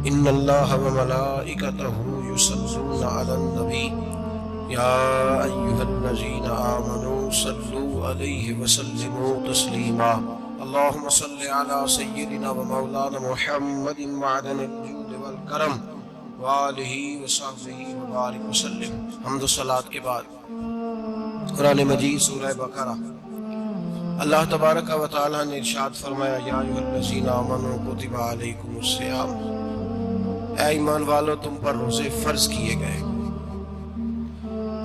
ان اللہ وملائکتہ یصلون علی النبی یا ایھا الذین آمنوا صلوا علیہ وسلموا تسلیما اللہم صل علی سیدنا ومولانا محمد معدن الجود والکرم وآلہ وصحبہ وبارک وسلم۔ حمد و صلاۃ کے بعد قرآن مجید سورہ بقرہ، اللہ تبارک و تعالی نے ارشاد فرمایا یا ایھا الذین آمنوا کتب علیکم الصیام، اے ایمان والو تم پر روزے فرض کیے گئے،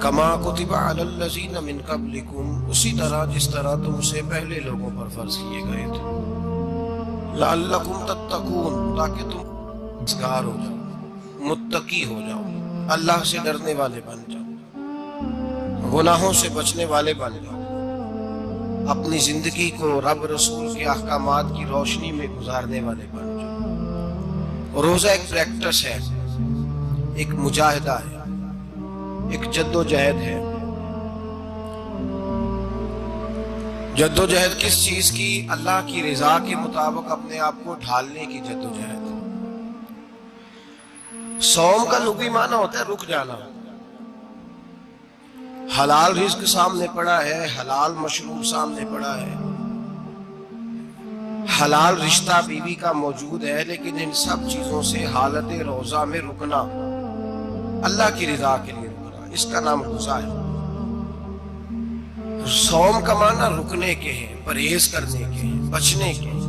کما کتب علی الذین من قبلکم، اسی طرح جس طرح تم سے پہلے لوگوں پر فرض کیے گئے تھے، لعلکم تتقون، تاکہ تم پرہیزگار ہو جاؤ، متقی ہو جاؤ، اللہ سے ڈرنے والے بن جاؤ، گناہوں سے بچنے والے بن جاؤ، اپنی زندگی کو رب رسول کے احکامات کی روشنی میں گزارنے والے بن جاؤ۔ روزہ ایک پریکٹس ہے، ایک مجاہدہ ہے، ایک جد و جہد ہے۔ جد و جہد کس چیز کی؟ اللہ کی رضا کے مطابق اپنے آپ کو ڈھالنے کی جد و جہد۔ صوم کا لغوی معنی ہوتا ہے رک جانا۔ حلال رزق سامنے پڑا ہے، حلال مشروب سامنے پڑا ہے، حلال رشتہ بیوی کا موجود ہے، لیکن ان سب چیزوں سے حالت روزہ میں رکنا، اللہ کی رضا کے لیے رکنا، اس کا نام روزہ ہے۔ صوم کا معنی رکنے کے ہیں، پرہیز کرنے کے ہیں، بچنے کے ہیں۔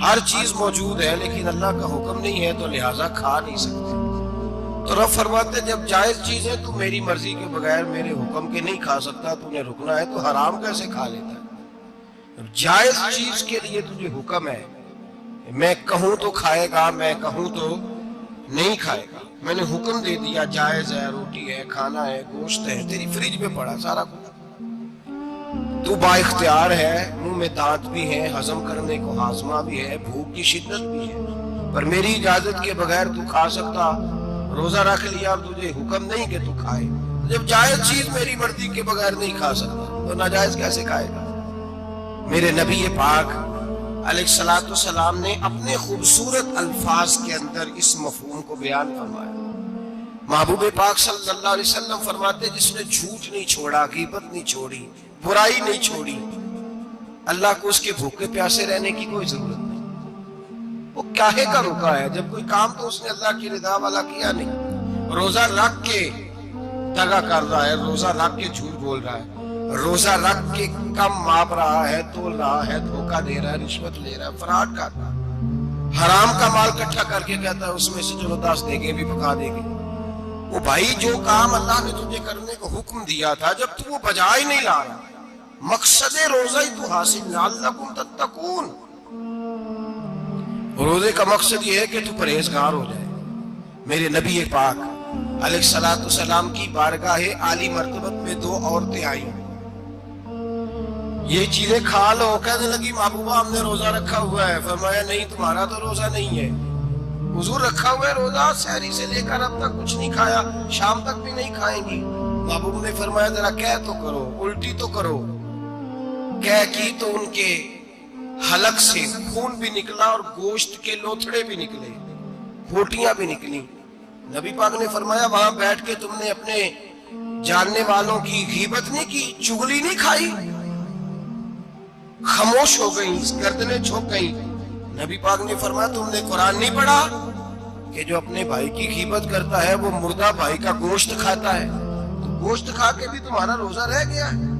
ہر چیز موجود ہے لیکن اللہ کا حکم نہیں ہے تو لہٰذا کھا نہیں سکتے۔ تو رب فرماتے جب جائز چیز ہے تو میری مرضی کے بغیر میرے حکم کے نہیں کھا سکتا، تو نے رکنا ہے تو حرام کیسے کھا لیتا ہے؟ جائز چیز کے لیے تجھے حکم ہے، میں کہوں تو کھائے گا، میں کہوں تو نہیں کھائے گا۔ میں نے حکم دے دیا جائز ہے، روٹی ہے، کھانا ہے، گوشت ہے، تیری فریج میں پڑا سارا کچھ، تو با اختیار ہے، منہ میں دانت بھی ہے، ہضم کرنے کو ہاضمہ بھی ہے، بھوک کی شدت بھی ہے، پر میری اجازت کے بغیر تو کھا سکتا۔ روزہ رکھ لیا، تجھے حکم نہیں کہ تو کھائے۔ جب جائز چیز میری مرضی کے بغیر نہیں کھا سکتا تو ناجائز کیسے کھائے گا؟ میرے نبی پاک علیہ الصلوۃ والسلام نے اپنے خوبصورت الفاظ کے اندر اس مفہوم کو بیان فرمایا۔ محبوب پاک صلی اللہ علیہ وسلم فرماتے جس نے جھوٹ نہیں چھوڑا، غیبت نہیں چھوڑی، برائی نہیں چھوڑی، اللہ کو اس کے بھوکے پیاسے رہنے کی کوئی ضرورت نہیں۔ وہ کاہے کا رکا ہے؟ جب کوئی کام تو اس نے اللہ کی رضا والا کیا نہیں۔ روزہ رکھ کے دغا کر رہا ہے، روزہ رکھ کے جھوٹ بول رہا ہے، روزہ رکھ کے کم ماپ رہا ہے، تول رہا ہے، دھوکہ دے رہا ہے، رشوت لے رہا ہے، فراڈ کر رہا ہے، حرام کا مال اکٹھا کر کے کہتا ہے اس میں سے چلو 10 دے گے بھی پکا دے گے۔ وہ بھائی جو کام اللہ نے تجھے کرنے کو حکم دیا تھا، جب تو وہ بجا ہی نہیں لا رہا، مقصد روزہ ہی تو حاصل لعلکم تتقون۔ روزے کا مقصد یہ ہے کہ تو پرہیزگار ہو جائے۔ میرے نبی پاک علیہ الصلوۃ والسلام کی بارگاہ عالی مرتبت میں 2 عورتیں آئیں، یہ چیزیں کھا لو، کہنے لگی محبوبہ ہم نے روزہ رکھا ہوا ہے۔ فرمایا نہیں، تمہارا تو روزہ نہیں ہے، حضور رکھا ہوا ہے روزہ، سحری سے لے کر اب تک کچھ نہیں کھایا، شام تک بھی نہیں کھائیں گی۔ محبوب نے فرمایا ذرا کہہ تو کرو، الٹی تو کرو۔ کہہ کی تو ان کے حلق سے خون بھی نکلا اور گوشت کے لوتھڑے بھی نکلے، پھوٹیاں بھی نکلی۔ نبی پاک نے فرمایا وہاں بیٹھ کے تم نے اپنے جاننے والوں کی غیبت نہیں کی، چغلی نہیں کھائی؟ خاموش ہو گئیں، گردنیں جھک گئیں۔ نبی پاک نے فرمایا تم نے قرآن نہیں پڑھا کہ جو اپنے بھائی کی غیبت کرتا ہے وہ مردہ بھائی کا گوشت کھاتا ہے؟ تو گوشت کھا کے بھی تمہارا روزہ رہ گیا ہے۔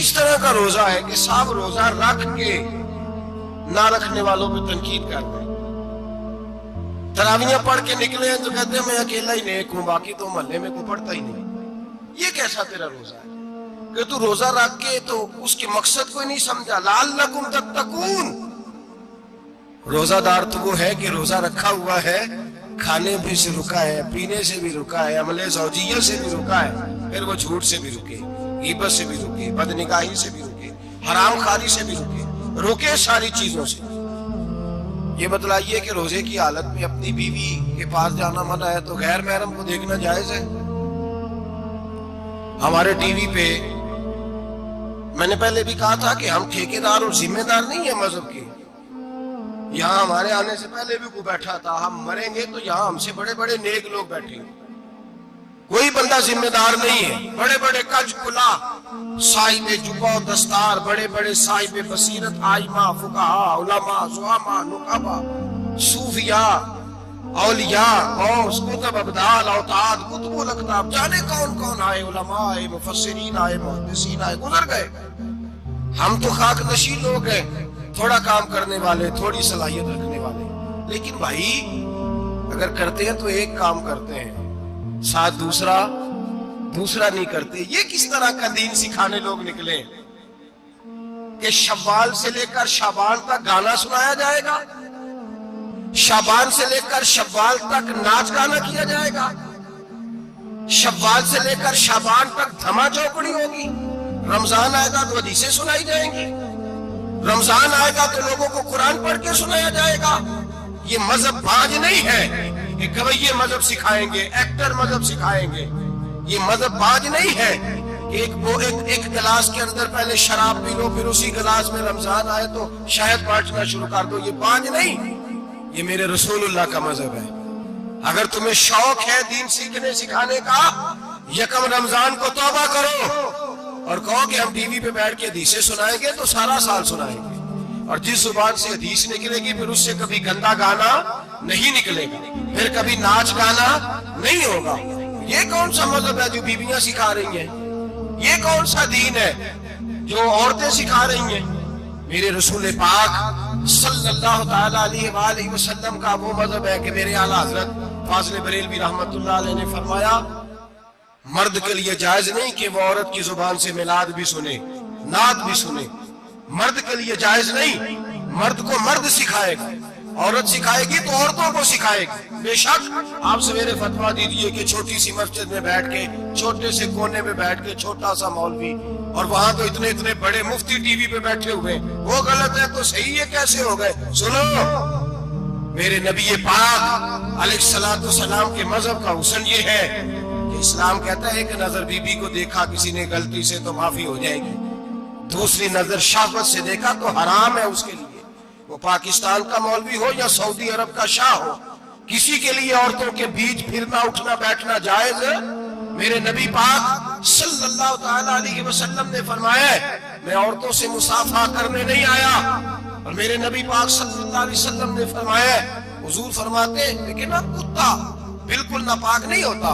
اس طرح کا روزہ ہے کہ صاحب روزہ رکھ کے نہ رکھنے والوں پہ تنقید کرتے ہیں۔ تراویحیں پڑھ کے نکلے ہیں تو کہتے ہیں میں اکیلا ہی نیک ہوں، باقی تو محلے میں کوئی پڑھتا ہی نہیں۔ یہ کیسا تیرا روزہ ہے کہ تو روزہ رکھ کے تو اس کے مقصد کو نہیں سمجھا؟ لعلکم تتقون۔ روزہ دار تو وہ ہے کہ روزہ رکھا ہوا ہے، کھانے بھی سے رکا ہے، پینے سے بھی رکا ہے، عمل زوجیہ سے بھی رکا ہے، پھر وہ جھوٹ سے بھی رکے، غیبت سے بھی رکے، بدنگاہی سے بھی رکے، حرام خواری سے بھی رکے ساری چیزوں سے۔ یہ بتلائیے کہ روزے کی حالت میں اپنی بیوی کے پاس جانا منع ہے تو غیر محرم کو دیکھنا جائز ہے؟ ہمارے ٹی وی پہ میں نے پہلے بھی کہا تھا کہ ہم ٹھیکیدار اور ذمہ دار نہیں ہیں مذہب کے، یہاں ہمارے آنے سے پہلے بھی کوئی بیٹھا تھا، ہم مریں گے تو یہاں ہم سے بڑے بڑے نیک لوگ بیٹھے ہیں، کوئی بندہ ذمہ دار نہیں ہے، بڑے بڑے کج کلا صاحب جبہ و دستار، بڑے بڑے صاحب بصیرت، آئمہ، فقہاء، علماء، زعماء، نقباء، صوفیاء، اولیاء، غوث، کتب، ابدال، اوتاد، کتب الاقطاب، جانے کون کون آئے، علماء آئے، مفسرین آئے، محدثین آئے، گزر گئے۔ ہم تو خاک نشین لوگ ہیں، تھوڑا کام کرنے والے، تھوڑی صلاحیت رکھنے والے، لیکن بھائی اگر کرتے ہیں تو ایک کام کرتے ہیں، ساتھ دوسرا نہیں کرتے۔ یہ کس طرح کا دین سکھانے لوگ نکلے کہ شوال سے لے کر شعبان تک گانا سنایا جائے گا، شعبان سے لے کر شوال تک ناچ گانا کیا جائے گا، شوال سے لے کر شعبان تک دھما چوکڑی ہوگی، رمضان آئے گا تو حدیثیں سنائی جائیں گی، رمضان آئے گا تو لوگوں کو قرآن پڑھ کے سنایا جائے گا۔ یہ مذہب باج نہیں ہے کہ گویے مذہب سکھائیں گے، ایکٹر مذہب سکھائیں گے، یہ مذہب باج نہیں ہے کہ ایک گلاس کے اندر پہلے شراب پی لو، پھر اسی گلاس میں رمضان آئے تو شہد بانٹنا شروع کر دو، یہ باج نہیں، یہ میرے رسول اللہ کا مذہب ہے۔ اگر تمہیں شوق ہے دین سیکھنے سکھانے کا، یکم رمضان کو توبہ کرو اور کہو کہ ہم ٹی وی پہ بیٹھ کے حدیثیں سنائیں گے تو سارا سال سنائیں گے، اور جس زبان سے حدیث نکلے گی پھر اس سے کبھی گندا گانا نہیں نکلے گا، پھر کبھی ناچ گانا نہیں ہوگا۔ یہ کون سا مذہب ہے جو بیویاں سکھا رہی ہیں؟ یہ کون سا دین ہے جو عورتیں سکھا رہی ہیں؟ میرے رسول پاک صلی اللہ تعالیٰ علیہ وآلہ وسلم کا وہ مذہب ہے کہ میرے اعلیٰ حضرت فاضل بریلوی رحمت اللہ علیہ نے فرمایا، مرد کے لیے جائز نہیں کہ وہ عورت کی زبان سے میلاد بھی سنے، نعت بھی سنے، مرد کے لیے جائز نہیں، مرد کو مرد سکھائے گا، عورت سکھائے گی تو عورتوں کو سکھائے گی۔ بے شک آپ سویرے فتویٰ دیجئے کہ چھوٹی سی مسجد میں بیٹھ کے، چھوٹے سے کونے میں بیٹھ کے چھوٹا سا مولوی، اور وہاں تو اتنے بڑے مفتی ٹی وی پہ بیٹھے ہوئے، وہ غلط ہے تو صحیح ہے کیسے ہو گئے؟ سنو، میرے نبی پاک علیہ السلام کے مذہب کا حسن یہ ہے کہ اسلام کہتا ہے کہ نظر بی بی کو دیکھا کسی نے غلطی سے تو معافی ہو جائے گی، دوسری نظر شہوت سے دیکھا تو حرام ہے اس کے لیے، وہ پاکستان کا مولوی ہو یا سعودی عرب کا شاہ ہو، کسی کے لیے عورتوں کے بیچ پھرنا اٹھنا بیٹھنا جائز ہے۔ میرے نبی پاک صلی اللہ تعالیٰ علیہ وسلم نے فرمایا ہے میں عورتوں سے مصافحہ کرنے نہیں آیا، اور میرے نبی پاک صلی اللہ علیہ وسلم نے فرمایا ہے، حضور فرماتے ہیں لیکن کتا بالکل ناپاک نہیں ہوتا،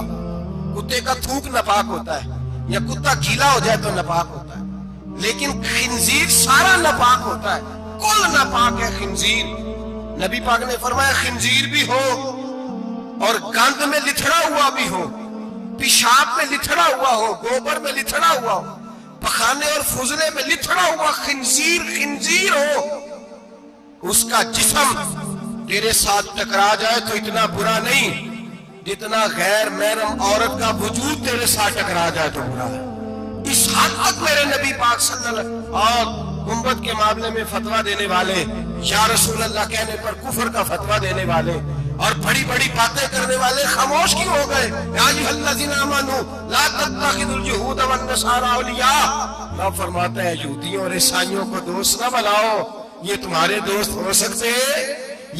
کتے کا تھوک ناپاک ہوتا ہے، یا کتا گیلا ہو جائے تو ناپاک ہوتا ہے، لیکن خنزیر سارا ناپاک ہوتا ہے، کل ناپاک ہے خنزیر۔ نبی پاک نے فرمایا خنزیر بھی ہو اور گند میں لتھڑا ہوا بھی ہو، پیشاب میں لتھڑا ہوا ہو، گوبر میں لتھڑا ہوا ہو، پخانے اور فضلے میں لتھڑا ہوا خنزیر ہو، اس کا جسم تیرے ساتھ ٹکرا جائے تو اتنا برا نہیں جتنا غیر محرم عورت کا وجود تیرے ساتھ ٹکرا جائے تو برا ہے۔ اس حد تک میرے نبی پاک صلی اللہ علیہ وسلم اور گنبد کے معاملے میں فتویٰ دینے والے، یا رسول اللہ کہنے پر کفر کا فتویٰ دینے والے اور بڑی بڑی باتیں کرنے والے خاموش کیوں ہو گئے؟ یا ایھا الذین آمنوا لا تتخذوا اليہود والنصارى اولیاء، اللہ فرماتا ہے یہودیوں اور عیسائیوں کو دوست نہ بناؤ، یہ تمہارے دوست ہو سکتے ہیں،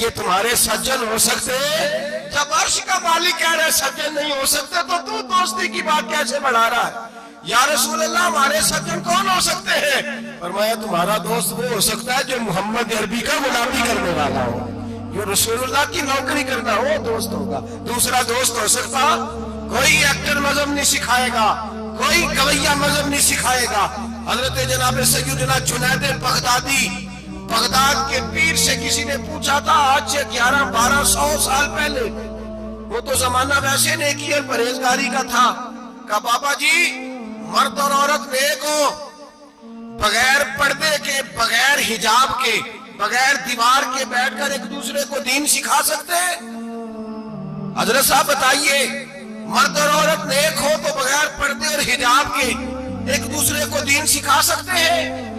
یہ تمہارے سجن ہو سکتے ہیں؟ جب عرش کا مالک کہہ رہے سجن نہیں ہو سکتے تو دوستی کی بات کیسے بڑھا رہا ہے؟ یا رسول اللہ ہمارے سجن کون ہو سکتے ہیں؟ فرمایا تمہارا دوست وہ ہو سکتا ہے جو محمد عربی کا غلامی کرنے والا ہو، جو رسول اللہ کی نوکری کرنا ہو، دوست ہوگا۔ دوسرا دوست ہو سکتا کوئی ایکٹر مذہب نہیں سکھائے گا، کوئی گویہ مذہب نہیں سکھائے گا۔ حضرت جناب سیدنا جنید بغدادی، بغداد کے پیر سے کسی نے پوچھا تھا آج سے 1100-1200 سال پہلے، وہ تو زمانہ ویسے نیکی اور پرہیزگاری کا تھا، کہا بابا جی مرد اور عورت نیک ہو، بغیر پردے کے، بغیر حجاب کے، بغیر دیوار کے بیٹھ کر ایک دوسرے کو دین سکھا سکتے ہیں؟ حضرت صاحب بتائیے، مرد اور عورت نیک ہو تو بغیر پردے اور حجاب کے ایک دوسرے کو دین سکھا سکتے ہیں؟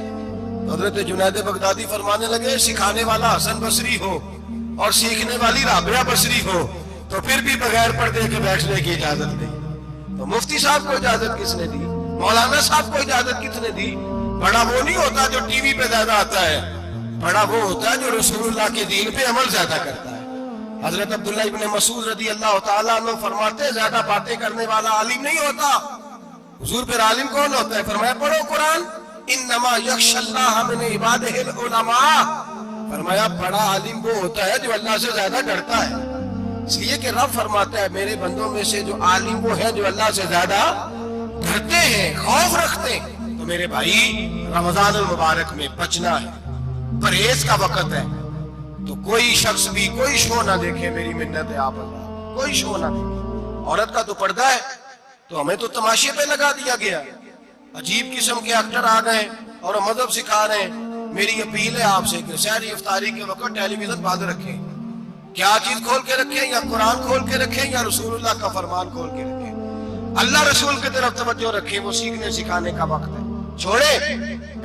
حضرت جنید بغدادی فرمانے لگے سکھانے والا حسن بصری ہو اور سیکھنے والی رابعہ بصری ہو تو پھر بھی بغیر پردے کے بیٹھنے کی اجازت نہیں، تو مفتی صاحب کو اجازت کس نے دی؟ مولانا صاحب کو اجازت کس نے دی؟ بڑا وہ نہیں ہوتا جو ٹی وی پہ زیادہ آتا ہے، بڑا وہ ہوتا ہے جو رسول اللہ کے دین پہ عمل زیادہ کرتا ہے۔ حضرت عبداللہ ابن مسعود رضی اللہ تعالیٰ عنہ فرماتے ہیں زیادہ باتیں کرنے والا عالم نہیں ہوتا۔ حضور پھر عالم کون ہوتا ہے؟ فرمایا پڑھو قرآن، انما یخشی اللہ من عبادہ العلماء۔ فرمایا بڑا عالم وہ ہوتا ہے جو اللہ سے زیادہ ڈرتا ہے، اس لیے کہ رب فرماتا ہے میرے بندوں میں سے جو عالم وہ ہے جو اللہ سے زیادہ ڈرتے ہیں، خوف رکھتے ہیں۔ تو میرے بھائی رمضان المبارک میں بچنا ہے، پرہیز کا وقت ہے، تو کوئی شخص بھی کوئی شو نہ دیکھے، میری منت ہے آپ اللہ، کوئی شو نہ دیکھے۔ عورت کا تو پردہ ہے تو ہمیں تو تماشے پہ لگا دیا گیا، عجیب قسم کے ایکٹر آ گئے اور مذہب سکھا رہے ہیں۔ میری اپیل ہے آپ سے کہ سحری افطاری کے وقت ٹیلی ویژن بند رکھیں، کیا چیز کھول کے رکھیں؟ یا قرآن کھول کے رکھیں یا رسول اللہ کا فرمان کھول کے رکھیں، اللہ رسول کی طرف توجہ رکھیں، وہ سیکھنے سکھانے کا وقت ہے۔ چھوڑے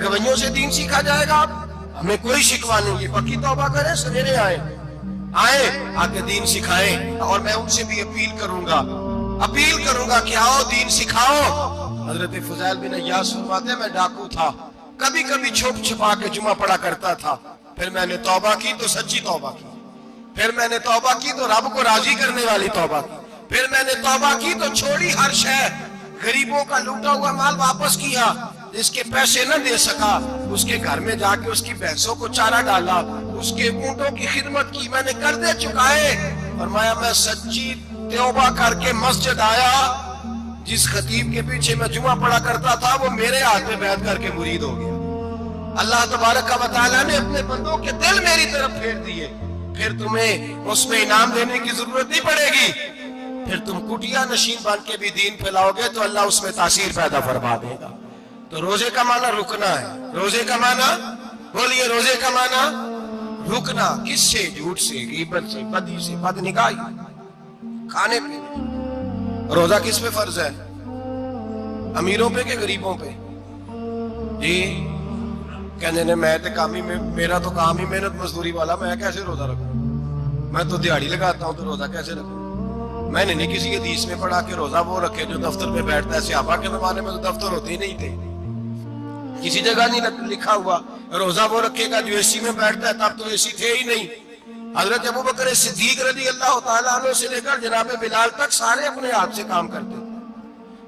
گویوں سے دین سیکھا جائے گا، ہمیں کوئی شکوا نہیں ہے، پکی توبہ کریں، سویرے آئیں آ کے دین سکھائیں۔ اور میں ان سے بھی اپیل کروں گا کہ آؤ دین سکھاؤ۔ حضرت فضیل بن عیاض فرماتے ہیں میں ڈاکو تھا، کبھی کبھی چھپ چھپا کے جمعہ پڑھا کرتا تھا، پھر میں نے توبہ کی تو سچی توبہ کی، پھر میں نے توبہ کی تو رب کو راضی کرنے والی توبہ کی، پھر میں نے توبہ کی تو چھوڑی ہر شے، غریبوں کا لوٹا ہوا مال واپس کیا، جس کے پیسے نہ دے سکا اس کے گھر میں جا کے اس کی بھینسوں کو چارہ ڈالا، اس کے اونٹوں کی خدمت کی، میں نے قرضے چکائے۔ فرمایا میں سچی توبہ کر کے مسجد آیا، جس خطیب کے پیچھے میں جمعہ پڑھا کرتا تھا وہ میرے ہاتھ میں بیعت کر کے مرید ہو گیا۔ اللہ تبارک و تعالیٰ نے اپنے بندوں کے دل میری طرف پھیر دیے، پھر تمہیں اس میں انعام دینے کی ضرورت نہیں پڑے گی، پھر تم کٹیا نشین بن کے بھی دین پھیلاؤ گے تو اللہ اس میں تاثیر پیدا فرما دے گا۔ تو روزے کا معنی رکنا ہے، روزے کا معنی بولیے، روزے کا معنی رکنا، کس سے؟ جھوٹ سے، غیبت سے، بدی سے، بد نگاہی، کھانے پینے۔ روزہ کس پہ فرض ہے؟ امیروں پہ کہ غریبوں پہ؟ جی کہنے نے میں تو کام ہی میرا تو کام ہی محنت مزدوری والا، میں کیسے روزہ رکھوں؟ میں تو دیہڑی لگاتا ہوں تو روزہ کیسے رکھوں؟ میں نے نہیں کسی حدیث میں پڑھا کہ روزہ وہ رکھے جو دفتر میں بیٹھتا ہے۔ صحابہ کے زمانے میں تو دفتر ہوتے ہی نہیں تھے، کسی جگہ نہیں لکھا ہوا روزہ وہ رکھے گا جو اے سی میں بیٹھتا ہے، تب تو اے سی تھے ہی نہیں۔ حضرت ابوبکر صدیق رضی اللہ تعالیٰ عنہ سے لے کر جناب بلال تک سارے اپنے ہاتھ سے کام کرتے،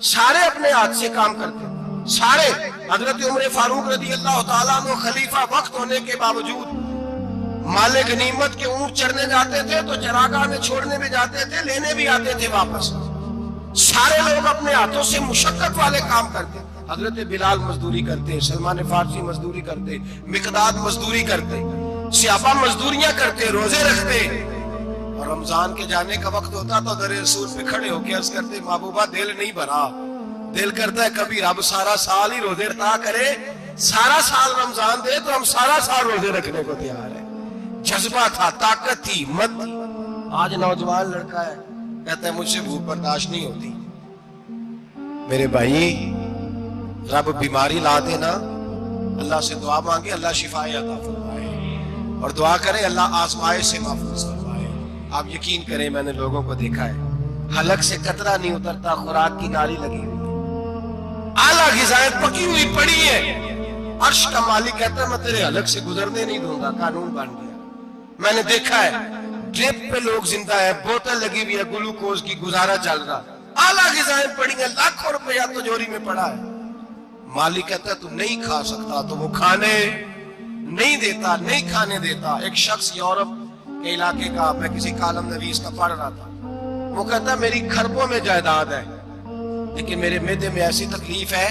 سارے اپنے ہاتھ سے کام کرتے، سارے۔ حضرت عمر فاروق رضی اللہ تعالیٰ عنہ خلیفہ وقت ہونے کے باوجود مال غنیمت کے اونٹ چرنے جاتے تھے تو چراگاہ میں چھوڑنے بھی جاتے تھے، لینے بھی آتے تھے واپس۔ سارے لوگ اپنے ہاتھوں سے مشقت والے کام کرتے، حضرت بلال مزدوری کرتے، سلمان فارسی مزدوری کرتے، مقداد مزدوری کرتے، صحابہ مزدوریاں کرتے، روزے رکھتے۔ اور رمضان کے جانے کا وقت ہوتا تو در رسول پہ کھڑے ہو کے عرض کرتے محبوبہ دل نہیں بھرا، دل کرتا ہے کبھی رب سارا سال ہی روزے رکھا کرے، سارا سال رمضان دے تو ہم سارا سال روزے رکھنے کو تیار ہیں۔ جذبہ تھا، طاقت تھی، ہمت تھی۔ آج نوجوان لڑکا ہے کہتا ہے مجھ سے بھوک برداشت نہیں ہوتی۔ میرے بھائی رب بیماری لا دینا، اللہ سے دعا مانگے اللہ شفا عطا فرمائے، اور دعا کرے اللہ آزمائش سے محفوظ فرمائے۔ آپ یقین کریں میں نے لوگوں کو دیکھا ہے حلق سے قطرہ نہیں اترتا، خوراک کی نالی لگی ہوئی، اعلیٰ غذائیں پکی ہوئی پڑی ہے، عرش کا مالک کہتا ہے میں تیرے حلق سے گزرنے نہیں دوں گا، قانون بن گیا۔ میں نے دیکھا ہے ڈرپ پہ لوگ زندہ ہے، بوتل لگی ہوئی ہے گلوکوز کی، گزارا چل رہا، اعلیٰ غذائیں پڑی ہیں، لاکھوں روپیہ تجوری میں پڑا ہے۔ مالک کہتا ہے تو نہیں کھا سکتا تو وہ کھانے نہیں دیتا، نہیں کھانے دیتا۔ ایک شخص یورپ کے علاقے کا، میں کسی کالم نویس کا پڑھ رہا تھا، وہ کہتا ہے میری کھربوں میں جائیداد ہے لیکن میرے معدے میں ایسی تکلیف ہے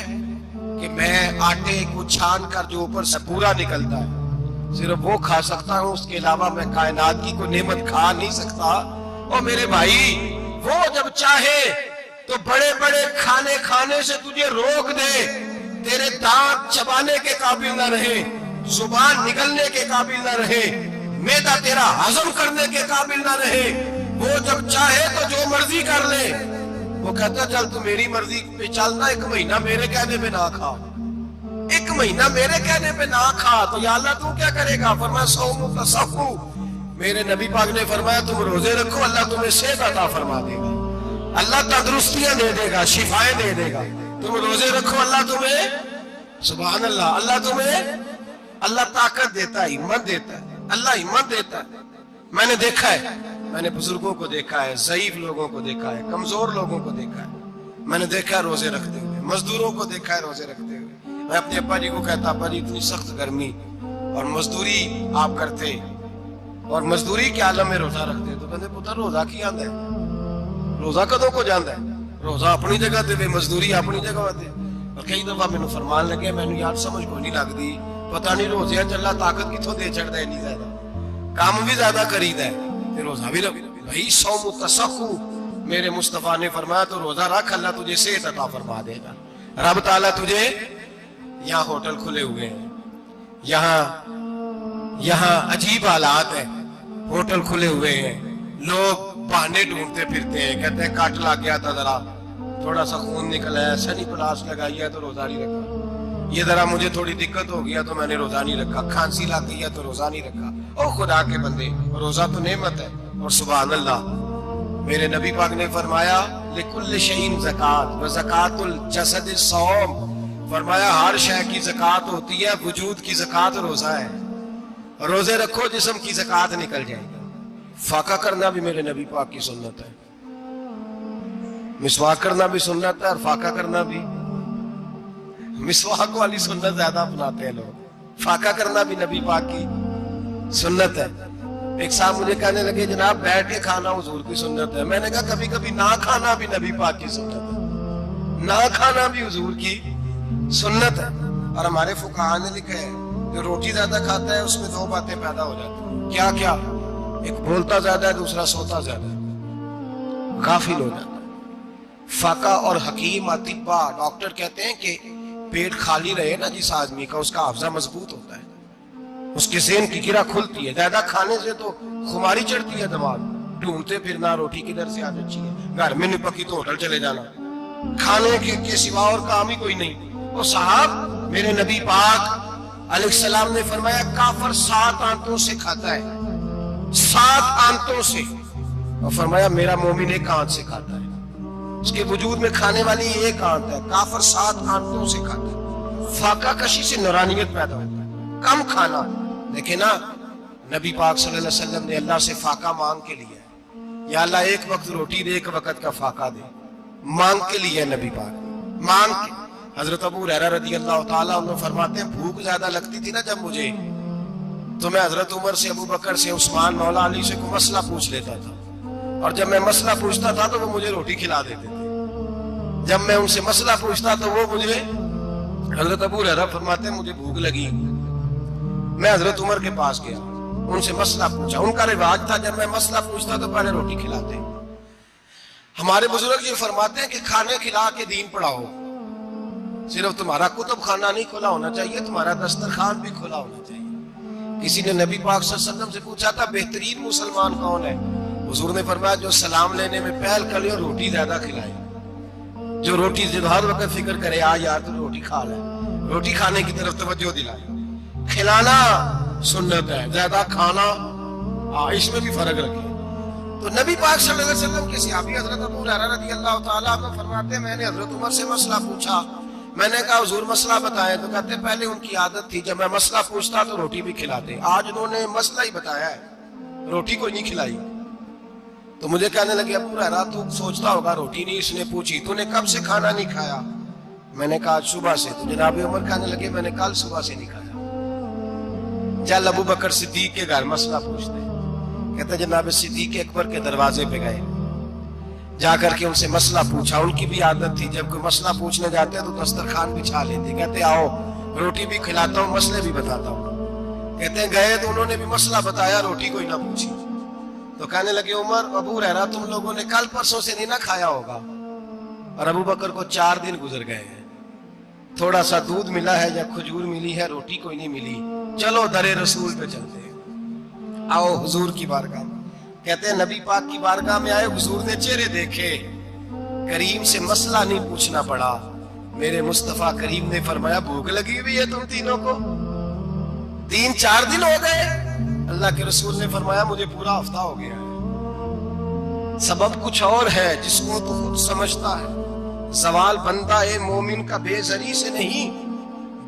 کہ میں آٹے کو چھان کر جو اوپر سے پورا نکلتا ہے صرف وہ کھا سکتا ہوں، اس کے علاوہ میں کائنات کی کوئی نعمت کھا نہیں سکتا۔ اور میرے بھائی وہ جب چاہے تو بڑے بڑے کھانے کھانے سے تجھے روک دے، تیرے دانت چبانے کے قابل نہ رہے، زبان نگلنے کے قابل نہ رہے، معدہ تیرا ہضم کرنے کے قابل نہ رہے، وہ جب چاہے تو جو مرضی کر لے۔ وہ کہتا چل تو میری مرضی پہ چلنا، ایک مہینہ میرے کہنے پہ نہ کھا، ایک مہینہ میرے کہنے پہ نہ کھا، تو یا اللہ تو کیا کرے گا؟ فرمایا صوموا فصحوا، میرے نبی پاک نے فرمایا تم روزے رکھو اللہ تمہیں صحت عطا فرما دے گا، اللہ تندرستیاں دے دے گا، شفائیں دے دے گا۔ تم روزے رکھو اللہ تمہیں، سبحان اللہ، اللہ تمہیں اللہ طاقت دیتا ہے، ہمت دیتا ہے، اللہ ہمت دیتا ہے۔ میں نے دیکھا ہے، میں نے بزرگوں کو دیکھا ہے، ضعیف لوگوں کو دیکھا ہے، کمزور لوگوں کو دیکھا ہے، میں نے دیکھا ہے روزے رکھتے ہوئے، مزدوروں کو دیکھا ہے روزے رکھتے ہوئے۔ میں اپنے ابا جی کو کہتا، ابا جی اتنی سخت گرمی اور مزدوری آپ کرتے اور مزدوری کے عالم میں روزہ رکھتے، تو کہتے پتر روزہ کی آندا ہے، روزہ کدوں کو جاندا ہے، روزہ اپنی جگہ تے مزدوری اپنی جگہ تے۔ اور کئی دفعہ میں فرمان لگے، میں یار سمجھ کو نہیں لگتی، پتہ نہیں روزے چلا طاقت کتوں دے چڑھتا ہے، نہیں زیادہ کام بھی زیادہ کریدا ہے تے روزہ بھی رکھ بھائی۔ صوم تسخو میرے مصطفیٰ نے فرمایا تو روزہ رکھ، اللہ تجھے صحت عطا فرما دے گا۔ رب تعالیٰ تجھے، یہاں ہوٹل کھلے ہوئے ہیں، یہاں عجیب حالات ہیں، ہوٹل کھلے ہوئے ہیں، لوگ بہانے ڈھونڈتے پھرتے ہیں، کہتے ہیں کٹ لگ گیا تھا، ذرا تھوڑا سا خون نکل آیا، سنی پلاس لگائی ہے تو روزہ نہیں رکھا، یہ ذرا مجھے تھوڑی دقت ہو گیا تو میں نے روزہ نہیں رکھا، کھانسی لگ گئی ہے تو روزہ نہیں رکھا۔ او خدا کے بندے، روزہ تو نعمت ہے۔ اور سبحان اللہ، میرے نبی پاک نے فرمایا لِكُلِّ شَيْءٍ زَكَاةٌ وَزَكَاةُ الْجَسَدِ الصَّوْمُ، فرمایا ہر شے کی زکوٰۃ ہوتی ہے، وجود کی زکوٰۃ روزہ ہے، روزے رکھو جسم کی زکوٰۃ نکل جائے گی۔ فاقہ کرنا بھی میرے نبی پاک کی سنت ہے، مسواک کرنا بھی سنت ہے، اور فاقہ کرنا بھی۔ مسواک والی سنت زیادہ اپناتے ہیں لوگ، فاقہ کرنا بھی نبی پاک کی سنت ہے۔ ایک صاحب مجھے کہنے لگے جناب بیٹھ کے کھانا حضور کی سنت ہے، میں نے کہا کبھی کبھی نہ کھانا بھی نبی پاک کی سنت ہے، نہ کھانا بھی حضور کی سنت ہے۔ اور ہمارے فقہاء نے لکھا ہے جو روٹی زیادہ کھاتا ہے اس میں دو باتیں پیدا ہو جاتی ہیں، کیا کیا؟ ایک بولتا زیادہ ہے، دوسرا سوتا زیادہ ہے، غافل ہو جاتا ہے۔ فقہ اور حکیم اطباء ڈاکٹر کہتے ہیں کہ پیٹ خالی رہے نا جس آدمی کا، اس کا حافظہ مضبوط ہوتا ہے، اس کے ذہن کی گرہ کھلتی ہے۔ زیادہ کھانے سے تو خماری چڑھتی ہے، دماغ ڈھونڈتے پھرنا روٹی کدھر سے آج اچھی ہے، گھر میں نہیں پکی تو ہوٹل چلے جانا، کھانے کے سوا اور کام ہی کوئی نہیں۔ وہ صاحب میرے نبی پاک علیہ السلام نے فرمایا کافر 7 آنتوں سے کھاتا ہے، 7 آنتوں سے، اور فرمایا میرا مومن 1 آنت سے کھاتا ہے، اس کے وجود میں کھانے والی 1 آنت ہے، کافر 7 آنتوں سے کھاتا ہے۔ فاقہ کشی سے نورانیت پیدا ہوتا ہے، کم کھانا۔ دیکھیں نا نبی پاک صلی اللہ علیہ وسلم نے اللہ سے فاقہ مانگ کے لیا ہے، یا اللہ 1 وقت روٹی دے، 1 وقت کا فاقہ دے، مانگ کے لیا ہے نبی پاک، مانگ کے۔ حضرت ابو ہریرہ رضی اللہ تعالیٰ عنہ فرماتے ہیں بھوک زیادہ لگتی تھی نا جب مجھے، تو میں حضرت عمر سے، ابو بکر سے، عثمان مولا علی سے کوئی مسئلہ پوچھ لیتا تھا، اور جب میں مسئلہ پوچھتا تھا تو وہ مجھے روٹی کھلا دیتے تھے۔ جب میں ان سے مسئلہ پوچھتا تو وہ مجھے، حضرت ابو ہریرہ فرماتے ہیں مجھے بھوک لگی، میں حضرت عمر کے پاس گیا، ان سے مسئلہ پوچھا، ان کا رواج تھا جب میں مسئلہ پوچھتا تو پہلے روٹی کھلاتے۔ ہمارے بزرگ یہ فرماتے ہیں کہ کھانے کھلا کے دین پڑھاؤ، صرف تمہارا کتب خانہ نہیں کھلا ہونا چاہیے، تمہارا دسترخوان بھی کھلا ہونا چاہیے۔ کسی نے نبی پاک صلی اللہ علیہ وسلم سے پوچھا تھا بہترین مسلمان کون ہے؟ حضور نے فرمایا جو سلام لینے میں پہل کرے اور روٹی زیادہ کھلائے، جو روٹی ہر وقت فکر کرے آ یار تو روٹی کھا لے، روٹی کھانے کی طرف توجہ دلائے۔ کھلانا سنت ہے، زیادہ کھانا اس میں بھی فرق رکھے۔ تو نبی پاک صلی اللہ علیہ وسلم کے صحابی حضرت ابو ہریرہ رضی اللہ تعالیٰ عنہ فرماتے ہیں میں نے حضرت عمر سے مسئلہ پوچھا، میں نے کہا حضور مسئلہ بتائیں، تو کہتے پہلے ان کی عادت تھی جب میں مسئلہ پوچھتا تو روٹی بھی کھلاتے، آج انہوں نے مسئلہ ہی بتایا ہے، روٹی کوئی نہیں کھلائی۔ تو مجھے کہنے لگے ابو ہریرہ تو سوچتا ہوگا روٹی نہیں اس نے پوچھی، تو نے کب سے کھانا نہیں کھایا؟ میں نے کہا صبح سے۔ تو جناب عمر کہنے لگے میں نے کل صبح سے نہیں کھایا۔ چل ابو بکر صدیق کے گھر مسئلہ پوچھتے، کہتے جناب صدیق اکبر کے دروازے پہ گئے، جا کر کے ان سے مسئلہ پوچھا۔ ان کی بھی عادت تھی جب کوئی مسئلہ پوچھنے جاتے تو دسترخوان بچھا لیتے، کہتے آؤ روٹی بھی کھلاتا ہوں مسئلے بھی بتاتا ہوں۔ کہتے ہیں گئے تو انہوں نے بھی مسئلہ بتایا، روٹی کوئی نہ پوچھی۔ تو کہنے لگے عمر ابو ہریرہ تم لوگوں نے کل پرسوں سے نہیں نہ کھایا ہوگا، اور ابو بکر کو 4 دن گزر گئے ہیں، تھوڑا سا دودھ ملا ہے یا کھجور ملی ہے، روٹی کوئی نہیں ملی، چلو در رسول پہ چلتے ہیں، آؤ حضور کی بارگاہ۔ کہتے ہیں نبی پاک کی بارگاہ میں آئے، حضور نے چہرے دیکھے، کریم سے مسئلہ نہیں پوچھنا پڑا۔ میرے مصطفیٰ کریم نے فرمایا بھوک لگی ہوئی ہے تم تینوں کو؟ 3-4 دن ہو گئے؟ اللہ کے رسول نے فرمایا مجھے پورا ہفتہ ہو گیا ہے۔ سبب کچھ اور ہے جس کو تو خود سمجھتا ہے، زوال بندہ مومن کا بے زری سے نہیں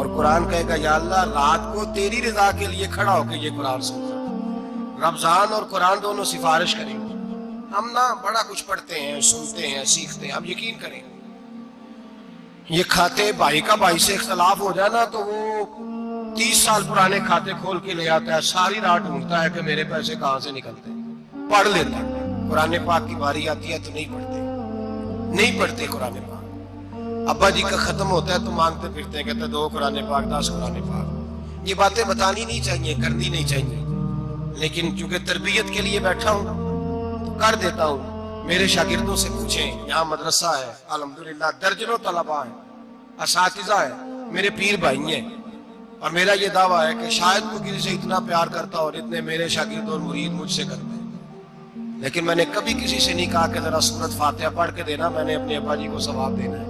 اور قرآن کہے گا یا اللہ رات کو تیری رضا کے لیے کھڑا ہو کے یہ قرآن سنتا. رمضان اور قرآن دونوں سفارش کریں گے. ہم نا بڑا کچھ پڑھتے ہیں، سنتے ہیں، سیکھتے ہیں. اب یقین کریں یہ کھاتے بھائی کا بھائی سے اختلاف ہو جائے نا تو وہ 30 سال پرانے کھاتے کھول کے لے آتا ہے، ساری رات ڈھونڈتا ہے کہ میرے پیسے کہاں سے نکلتے ہیں. پڑھ لیتا ہے. قرآن پاک کی باری آتی ہے تو نہیں پڑھتے قرآن پاک. ابا جی کا ختم ہوتا ہے تو مانگتے پھرتے ہیں، کہتے 2 قرآن پاک 10 قرآن پاک. یہ باتیں بتانی نہیں چاہیے، کرنی نہیں چاہیے، لیکن چونکہ تربیت کے لیے بیٹھا ہوں تو کر دیتا ہوں. میرے شاگردوں سے پوچھیں، یہاں مدرسہ ہے الحمدللہ، درجنوں طلباء ہیں، اساتذہ ہیں، میرے پیر بھائی ہیں، اور میرا یہ دعویٰ ہے کہ شاید کوئی کسی سے اتنا پیار کرتا اور اتنے میرے شاگرد اور مرید مجھ سے کرتے ہیں. لیکن میں نے کبھی کسی سے نہیں کہا کہ ذرا سورۃ فاتحہ پڑھ کے دینا، میں نے اپنے ابا جی کو ثواب دینا ہے.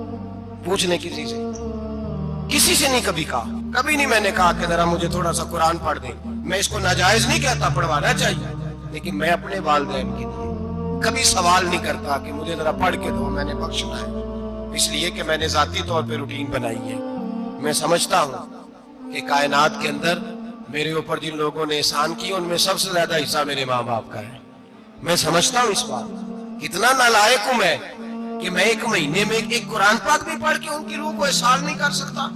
پوچھنے کسی سے نہیں کبھی کہا. کبھی نہیں میں نے کہا کہ ذرا مجھے تھوڑا سا قرآن پڑھ دیں. میں اس کو ناجائز نہیں کہتا، پڑھوانا چاہیے، لیکن میں اپنے والدین کے لیے کبھی سوال نہیں کرتا کہ مجھے ذرا پڑھ کے دو، میں نے بخشنا ہے. اس لیے کہ میں نے ذاتی طور پہ روٹین بنائی ہے. میں سمجھتا ہوں کہ کائنات کے اندر میرے اوپر جن لوگوں نے احسان کی ان میں سب سے زیادہ حصہ میرے ماں باپ کا ہے. میں سمجھتا ہوں اس بات کتنا نالائق ہوں میں کہ میں ایک مہینے میں ایک قرآن پاک بھی پڑھ کے ان کی روح کو احسان نہیں کر سکتا.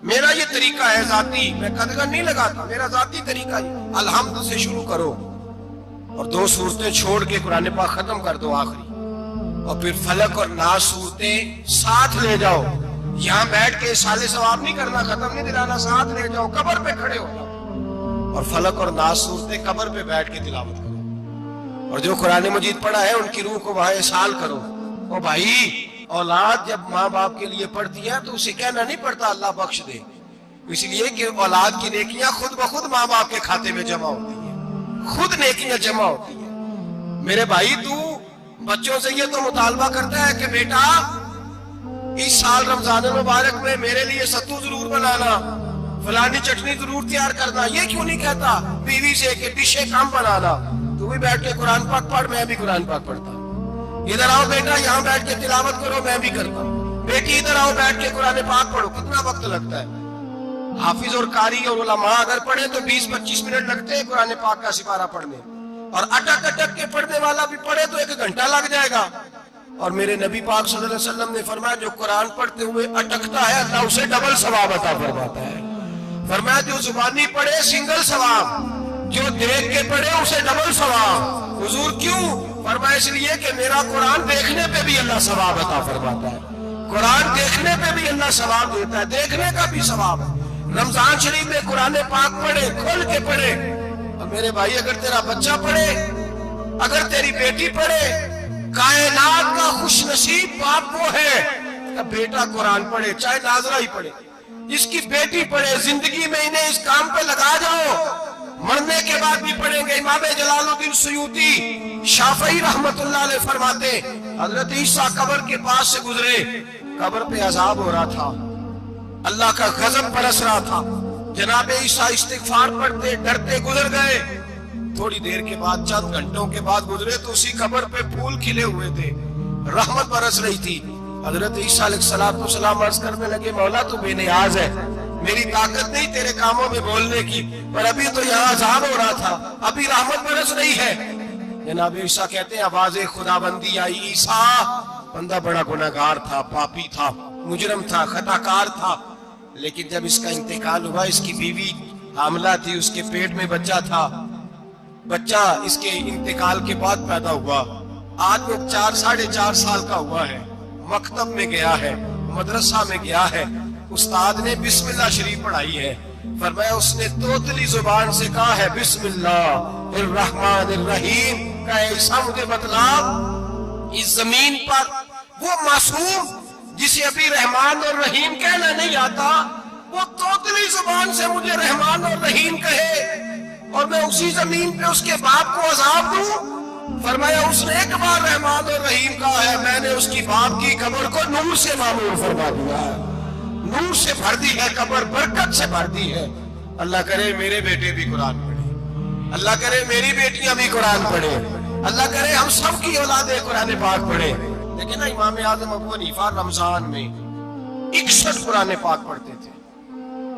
میرا یہ طریقہ ہے ذاتی، میں قدغن نہیں لگاتا، میرا ذاتی طریقہ ہے. الحمد سے شروع کرو اور 2 سورتیں چھوڑ کے قرآن پاک ختم کر دو آخری، اور پھر فلق اور ناس صورتیں ساتھ لے جاؤ. یہاں بیٹھ کے سال ثواب نہیں کرنا، ختم نہیں دلانا، ساتھ لے جاؤ، قبر پہ کھڑے ہو جاؤ اور فلق اور ناس صورتیں قبر پہ بیٹھ کے تلاوت کرو. اور جو قرآن مجید پڑھا ہے ان کی روح کو وہاں احسال کرو. او بھائی، اولاد جب ماں باپ کے لیے پڑھتی ہے تو اسے کہنا نہیں پڑتا اللہ بخش دے، اس لیے کہ اولاد کی نیکیاں خود بخود ماں باپ کے کھاتے میں جمع ہوتی ہیں، خود نیکیاں جمع ہوتی ہیں. میرے بھائی تو بچوں سے یہ تو مطالبہ کرتا ہے کہ بیٹا اس سال رمضان المبارک میں میرے لیے ستو ضرور بنانا، فلانی چٹنی ضرور تیار کرنا. یہ کیوں نہیں کہتا بیوی سے کہ ڈشیں کم بنانا، تو بھی بیٹھ کے قرآن پاک پڑھ، میں بھی قرآن پاک پڑھتا ہوں. ادھر آؤ بیٹا یہاں بیٹھ کے تلاوت کرو، میں بھی کرتا ہوں. بیٹی ادھر آؤ بیٹھ کے قرآن پاک پڑھو. کتنا وقت لگتا ہے؟ حافظ اور قاری اور علماء اگر پڑھے تو 20-25 منٹ لگتے ہیں قرآن پاک کا سپارہ پڑھنے، اور اٹک اٹک کے پڑھنے والا بھی پڑھے تو 1 گھنٹہ لگ جائے گا. اور میرے نبی پاک صلی اللہ علیہ وسلم نے فرمایا جو قرآن پڑھتے ہوئے اٹکتا ہے اللہ اسے ڈبل ثواب عطا فرماتا ہے. فرمایا جو زبانی پڑھے سنگل ثواب، جو دیکھ کے پڑھے اسے ڈبل ثواب. حضور کیوں؟ فرمایا اس لیے کہ میرا قرآن دیکھنے پہ بھی اللہ ثواب عطا فرماتا ہے. قرآن دیکھنے پہ بھی اللہ ثواب دیتا ہے، دیکھنے کا بھی ثواب ہے. رمضان شریف میں قرآن پاک پڑھے، کھول کے پڑھے. اور میرے بھائی اگر تیرا بچہ پڑھے، اگر تیری بیٹی پڑھے، کائنات کا خوش نصیب باپ وہ ہے کہ بیٹا قرآن پڑھے، چاہے ناظرہ ہی پڑھے. جس کی بیٹی پڑھے، زندگی میں انہیں اس کام پہ لگا جاؤ، مرنے کے بعد بھی پڑھیں گے. امام جلال الدین سیوطی شافعی رحمت اللہ علیہ فرماتے حضرت عیسیٰ قبر کے پاس سے گزرے، قبر پہ عذاب ہو رہا تھا، اللہ کا غضب برس رہا تھا. جناب عیسیٰ استغفار پڑھتے ڈرتے گزر گئے. تھوڑی دیر کے بعد، چند گھنٹوں کے بعد گزرے تو اسی قبر پہ پھول کھلے ہوئے تھے، رحمت برس رہی تھی. حضرت عیسیٰ علیہ السلام عرض کرنے لگے مولا تو بے نیاز ہے، میری طاقت نہیں تیرے کاموں میں بولنے کی، پر ابھی تو یہاں عذاب ہو رہا تھا، ابھی رحمت برس رہی ہے. جناب عیسیٰ کہتے ہیں آواز خدا بندی آئی، عیسیٰ بندہ بڑا گناہگار تھا، پاپی تھا، مجرم تھا، خطا کار تھا، لیکن جب اس کا انتقال ہوا، اس کی بیوی حاملہ تھی، اس کے پیٹ میں بچہ تھا، بچہ اس کے انتقال کے بعد پیدا ہوا. آج وہ 4-4.5 سال کا ہوا ہے، مکتب میں گیا ہے، مدرسہ میں گیا ہے، استاد نے بسم اللہ شریف پڑھائی ہے. فرمایا اس نے توتلی زبان سے کہا ہے بسم اللہ الرحمن الرحیم کا ایسا مجھے بتلا. اس زمین پر وہ معصوم جسے ابھی رحمان اور رحیم کہنا نہیں آتا، وہ توتلی زبان سے مجھے رحمان اور رحیم کہے اور میں اسی زمین پہ اس کے باپ کو عذاب دوں. فرمایا اس نے ایک بار رحمان اور رحیم کہا ہے، میں نے اس کی باپ کی قبر کو نور سے معمور فرما دیا ہے، نور سے بھر دی ہے قبر، برکت سے بھر دی ہے. اللہ کرے میرے بیٹے بھی قرآن پڑھے، اللہ کرے میری بیٹیاں بھی قرآن پڑھے، اللہ کرے ہم سب کی اولادیں قرآن پاک پڑھے. لیکن امام اعظم ابو حنیفہ رمضان میں 61 قرآن پاک پڑھتے تھے.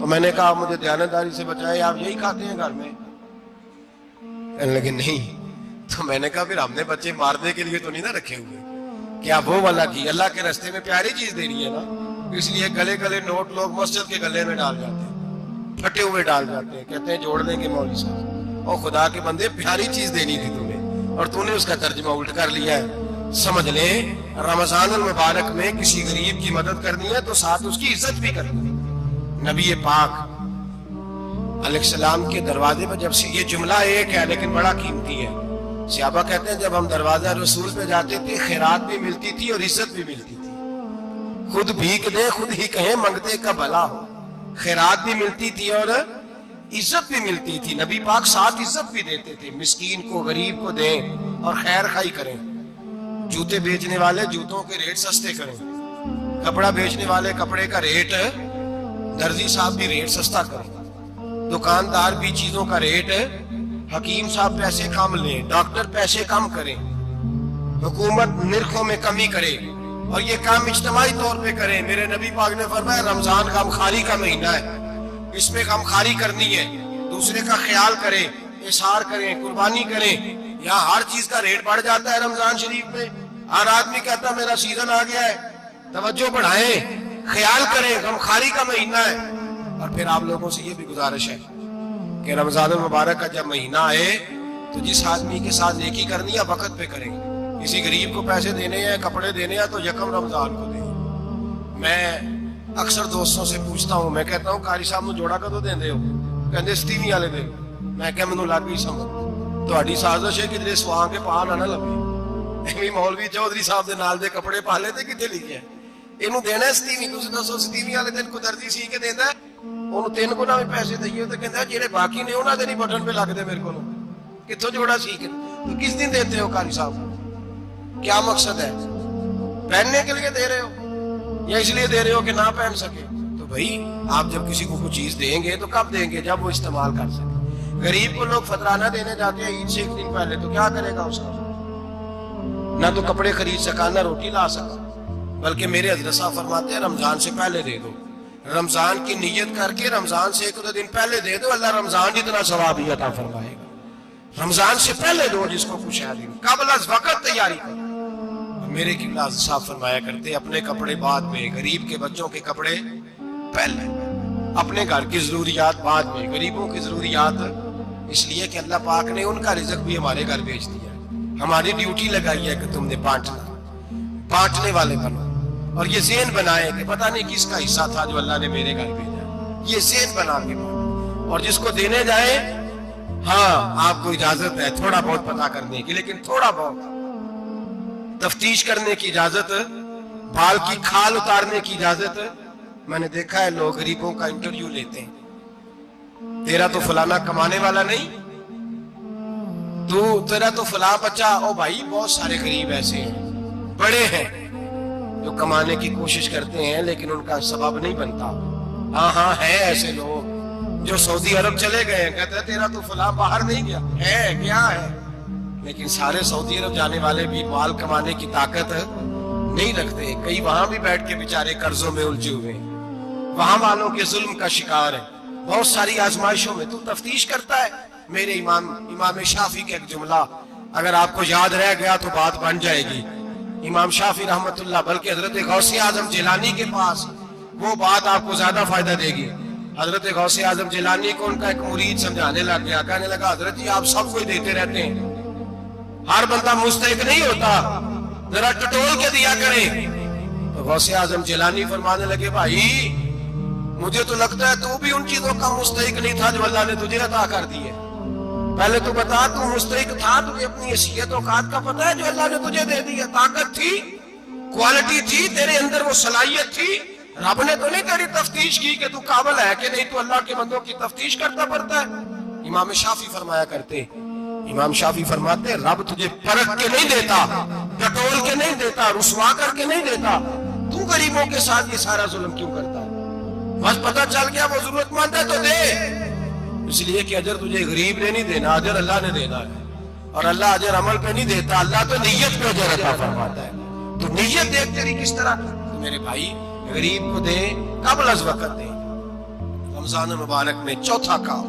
تو میں نے کہا مجھے دیانتداری سے بچائے، آپ یہی کھاتے ہیں گھر میں؟ کہنے لگے نہیں۔ تو میں نے کہا پھر ہم نے بچے مارنے کے لیے تو نہیں نہ رکھے ہوئے، کیا وہ والا کی اللہ کے راستے میں پیاری چیز دینی ہے نا، اس لیے گلے گلے نوٹ لوگ مسجد کے گلے میں ڈال جاتے ہیں، پھٹے ہوئے ڈال جاتے ہیں، کہتے ہیں جوڑ دیں گے مولوی صاحب، اور خدا کے بندے پیاری چیز دینی تھی تمہیں اور تو نے اس کا ترجمہ الٹ کر لیا ہے۔ سمجھ لیں رمضان المبارک میں کسی غریب کی مدد کرنی ہے تو ساتھ اس کی عزت بھی کرنی ہے۔ نبی پاک علیہ السلام کے دروازے پر جب سے، یہ جملہ ایک ہے لیکن بڑا قیمتی ہے، صحابہ کہتے ہیں جب ہم دروازہ رسول پہ جاتے تھے خیرات بھی ملتی تھی اور عزت بھی ملتی تھی، خود بھیک دے خود ہی کہیں منگتے کا بھلا ہو، خیرات بھی ملتی تھی اور عزت بھی ملتی تھی۔ نبی پاک ساتھ عزت بھی دیتے تھے، مسکین کو غریب کو دیں اور خیر خائی کریں، جوتے بیچنے والے جوتوں کے ریٹ سستے کریں، کپڑا بیچنے والے کپڑے کا ریٹ، درزی صاحب بھی ریٹ سستا کریں، دکاندار بھی چیزوں کا ریٹ، حکیم صاحب پیسے کم لیں، ڈاکٹر پیسے کم کریں، حکومت نرخوں میں کمی کرے، اور یہ کام اجتماعی طور پہ کریں۔ میرے نبی پاک نے فرمایا رمضان غمخواری کا مہینہ ہے، اس میں غمخواری کرنی ہے، دوسرے کا خیال کریں، احسان کریں، قربانی کریں۔ یہاں ہر چیز کا ریٹ بڑھ جاتا ہے رمضان شریف میں، ہر آدمی کہتا ہے میرا سیزن آ گیا ہے، توجہ بڑھائیں، خیال کریں، غمخواری کا مہینہ ہے۔ اور پھر آپ لوگوں سے یہ بھی گزارش ہے کہ رمضان المبارک کا جب مہینہ آئے تو جس آدمی کے ساتھ نیکی کرنی ہے وقت پہ کریں، کسی غریب کو پیسے دینے ہیں، کپڑے دینے ہیں تو یکم رمضان کو دیں۔ میں اکثر دوستوں سے پوچھتا ہوں، میں کہتا ہوں قاری صاحب نو جوڑا کدو دیندے ہو؟ کہندے ستیویں والے دن۔ میں کہ مینوں لگ گئی سمجھ تہاڈی سازش ہے کہ جڑے سواں کے پا نہ لبے، ایویں مولوی چودھری صاحب دے نال دے کپڑے پا لے تے کتے لکھیا ہے اینوں دینا ہے ستیویں؟ تسی دسو ستیویں والے دن کو درزی سی کے دیندا ہے انہوں 3 گنا بھی پیسے دئیے تو کہتا ہے جڑے باقی نے انہاں دے نہیں بٹن پہ لگ دے میرے کو کتوں جوڑا سی کے تو کس دن دیتے ہو قاری صاحب؟ کیا مقصد ہے؟ پہننے کے لیے دے رہے ہو یا اس لیے دے رہے ہو کہ نہ پہن سکے؟ تو بھائی آپ جب کسی کو کوئی چیز دیں گے تو کب دیں گے؟ جب وہ استعمال کر سکے۔ غریب کو لوگ فطرانہ دینے جاتے ہیں عید سے 1 دن پہلے، تو کیا کرے گا اس کا؟ نہ تو کپڑے خرید سکا نہ روٹی لا سکا، بلکہ میرے حضرت صاحب فرماتے ہیں رمضان سے پہلے دے دو، رمضان کی نیت کر کے رمضان سے 1 دن پہلے دے دو، اللہ رمضان جتنا ثواب ہی عطا فرمائے گا۔ رمضان سے پہلے دو جس کو کچھ ہے، قبل از وقت تیاری کرو۔ میرے قبلہ صاحب فرمایا کرتے اپنے کپڑے بعد میں، غریب کے بچوں کے کپڑے پہلے، اپنے گھر کی ضروریات بعد میں، غریبوں کی ضروریات، اس لیے کہ اللہ پاک نے ان کا رزق بھی ہمارے گھر بھیج دیا ہے، ہماری ڈیوٹی لگائی ہے کہ تم نے بانٹنا، بانٹنے والے بنو، اور یہ ذہن بنائے کہ پتہ نہیں کس کا حصہ تھا جو اللہ نے میرے گھر بھیجا، یہ ذہن بنا کے بانٹو، اور جس کو دینے جائے ہاں آپ کو اجازت ہے تھوڑا بہت پتہ کرنے کی، لیکن تھوڑا بہت تفتیش کرنے کی اجازت، بال کی کھال اتارنے کی اجازت۔ میں نے دیکھا ہے لوگ غریبوں کا انٹرویو لیتے ہیں، تیرا تو فلانا کمانے والا نہیں، تیرا تو فلاں بچہ، او بھائی بہت سارے غریب ایسے ہیں، بڑے ہیں جو کمانے کی کوشش کرتے ہیں لیکن ان کا سبب نہیں بنتا۔ ہاں ہے ایسے لوگ جو سعودی عرب چلے گئے ہیں، کہتے ہیں تیرا تو فلاں باہر نہیں گیا، ہے کیا ہے، لیکن سارے سعودی عرب جانے والے بھی مال کمانے کی طاقت نہیں رکھتے، کئی وہاں بھی بیٹھ کے بیچارے قرضوں میں الجھے ہوئے ہیں، وہاں والوں کے ظلم کا شکار ہے، بہت ساری آزمائشوں میں۔ تو تفتیش کرتا ہے۔ میرے امام شافعی کا ایک جملہ اگر آپ کو یاد رہ گیا تو بات بن جائے گی۔ امام شافعی رحمت اللہ، بلکہ حضرت غوث اعظم جیلانی کے پاس وہ بات آپ کو زیادہ فائدہ دے گی۔ حضرت غوث اعظم جیلانی کو ان کا ایک مرید سمجھانے لگ گیا، کہنے لگا حضرت جی آپ سب کو ہی دیتے رہتے ہیں، ہر بندہ مستحق نہیں ہوتا، ذرا ٹٹول کے دیا کریں۔ تو غوث اعظم جیلانی فرمانے لگے بھائی مجھے تو لگتا ہے تو بھی ان چیزوں کا مستحق نہیں تھا جو اللہ نے تجھے عطا کر دی ہے، پہلے تو بتا تو مستحق تھا، تجھے اپنی حیثیت اوقات کا پتہ ہے جو اللہ نے تجھے دے دی ہے، طاقت تھی، کوالٹی تھی، تیرے اندر وہ صلاحیت تھی، رب نے تو نہیں تیری تفتیش کی کہ تو قابل ہے کہ نہیں، تو اللہ کے بندوں کی تفتیش کرتا پڑتا ہے۔ امام شافعی فرمایا کرتے، امام شافعی فرماتے رب تجھے پرکھ کے نہیں دیتا، ٹٹول کے نہیں دیتا، رسوا کر کے نہیں دیتا، تو غریبوں کے ساتھ یہ سارا ظلم کیوں کرتا ہے؟ بس پتہ چل گیا وہ ضرورت مند ہے تو دے، اس لیے کہ اجر تجھے غریب نے نہیں دینا، اجر اللہ نے دینا ہے، اور اللہ اجر عمل پہ نہیں دیتا، اللہ تو نیت پہ اجر عطا فرماتا ہے۔ تو نیت دیکھ تیری کس طرح، تو میرے بھائی غریب کو دے قبل از وقت دے، رمضان المبارک میں چوتھا کام،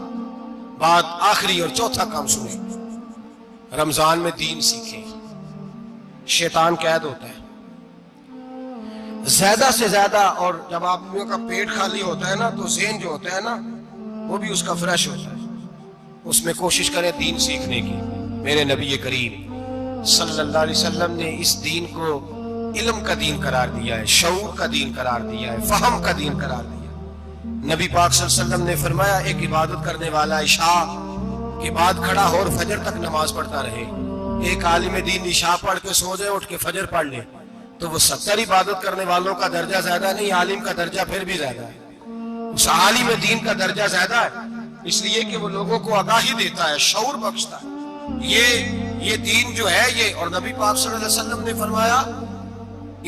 بعد آخری اور چوتھا کام سنیں، رمضان میں دین سیکھیں۔ شیطان قید ہوتا ہے زیادہ سے زیادہ، اور جب آدمیوں کا پیٹ خالی ہوتا ہے نا تو ذہن جو ہوتا ہے نا وہ بھی اس کا فریش ہوتا ہے، اس میں کوشش کریں دین سیکھنے کی۔ میرے نبی کریم صلی اللہ علیہ وسلم نے اس دین کو علم کا دین قرار دیا ہے، شعور کا دین قرار دیا ہے، فہم کا دین قرار دیا ہے۔ نبی پاک صلی اللہ علیہ وسلم نے فرمایا ایک عبادت کرنے والا عشاء کے بعد کھڑا ہو اور فجر تک نماز پڑھتا رہے، ایک عالم دین عشاء پڑھ کے سو جائے اٹھ کے فجر پڑھ لے تو وہ 70 عبادت کرنے والوں کا درجہ زیادہ نہیں، عالم کا درجہ پھر بھی زیادہ ہے، اس عالم دین کا درجہ زیادہ ہے، اس لیے کہ وہ لوگوں کو آگاہی دیتا ہے، شعور بخشتا ہے۔ یہ دین جو ہے یہ، اور نبی پاک صلی اللہ علیہ وسلم نے فرمایا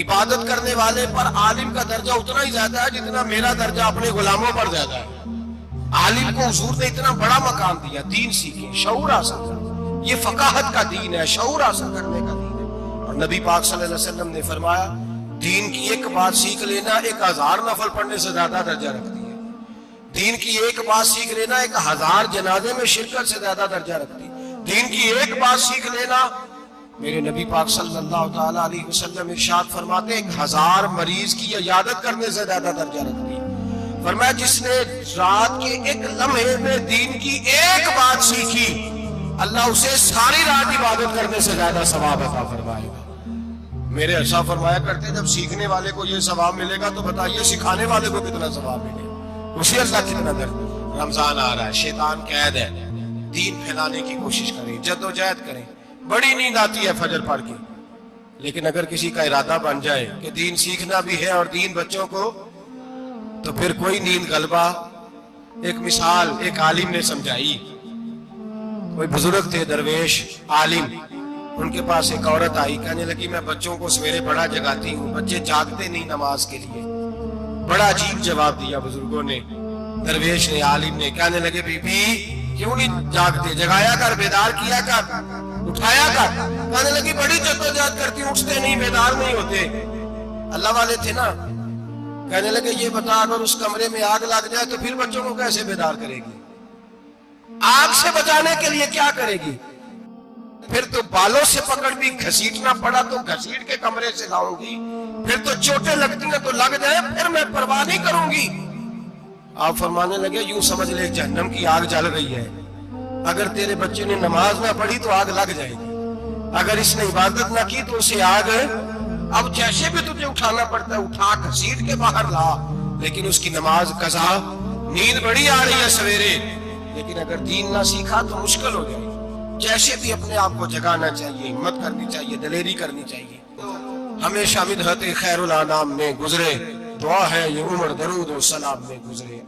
عبادت کرنے والے پر عالم کا درجہ اتنا ہی زیادہ ہے جتنا میرا درجہ اپنے غلاموں پر زیادہ ہے۔ عالم کو حضور نے اتنا بڑا مقام دیا، دین سیکھیں، شعور حاصل کریں، یہ فقاہت کا دین ہے، شعور حاصل کرنے کا دین ہے۔ اور نبی پاک صلی اللہ علیہ وسلم نے فرمایا دین کی ایک بات سیکھ لینا 1000 نفل پڑھنے سے زیادہ درجہ رکھتی ہے، دین کی ایک بات سیکھ لینا 1000 جنازے میں شرکت سے زیادہ درجہ رکھتی ہے، دین کی ایک بات سیکھ لینا، میرے نبی پاک صلی اللہ تعالیٰ علیہ وسلم ارشاد فرماتے 1000 مریض کی عیادت کرنے سے زیادہ درجہ رکھتی ہے۔ فرمایا جس نے رات کے ایک لمحے میں دین کی ایک بات سیکھی اللہ اسے ساری رات عبادت کرنے سے زیادہ ثواب عطا فرمائے گا۔ میرے ایسا فرمایا کرتے جب سیکھنے والے کو یہ ثواب ملے گا تو بتائیے سکھانے والے کو کتنا ثواب ملے گا، اسی اللہ کتنا درد۔ رمضان آ رہا ہے، شیطان قید ہے، دین پھیلانے کی کوشش کریں، جد و جہد کریں۔ بڑی نیند آتی ہے فجر پڑھ کے، لیکن اگر کسی کا ارادہ بن جائے کہ دین سیکھنا بھی ہے اور دین بچوں کو، تو پھر کوئی نیند غلبہ۔ ایک مثال ایک عالم نے سمجھائی، کوئی بزرگ تھے درویش عالم، ان کے پاس ایک عورت آئی، کہنے لگی میں بچوں کو سویرے بڑا جگاتی ہوں، بچے جاگتے نہیں نماز کے لیے۔ بڑا عجیب جواب دیا بزرگوں نے، درویش نے، عالم نے، کہنے لگے بی بی کیوں نہیں جاگتے، جگایا کر، بیدار کیا کر، اٹھایا کر۔ کہنے لگی بڑی جدوجہد کرتی ہوں، اٹھتے نہیں، بیدار نہیں ہوتے۔ اللہ والے تھے نا، کہنے لگے یہ بتا اگر اس کمرے میں آگ لگ جائے تو پھر بچوں کو کیسے بیدار کرے گی، آگ سے بچانے کے لیے کیا کرے گی؟ پھر تو بالوں سے پکڑ بھی گھسیٹنا پڑا تو گھسیٹ کے کمرے سے لاؤں گی، پھر تو چوٹیں لگتی ہیں تو لگ جائے، پھر میں پرواہ نہیں کروں گی۔ آپ فرمانے لگے یوں سمجھ لے جہنم کی آگ جل رہی ہے، اگر تیرے بچے نے نماز نہ پڑھی تو آگ لگ جائے گی، اگر اس نے عبادت نہ کی تو اسے آگ، اب جیسے بھی تجھے اٹھانا پڑتا ہے اٹھا گھسیٹ کے باہر لا، لیکن اس کی نماز قضا۔ نیند بڑی آ رہی ہے سویرے، لیکن اگر دین نہ سیکھا تو مشکل ہو جائے گی۔ جیسے بھی اپنے آپ کو جگانا چاہیے، ہمت کرنی چاہیے، دلیری کرنی چاہیے۔ ہمیشہ مدحت خیر الانام میں گزرے، دعا ہے یہ عمر درود و سلام میں گزرے۔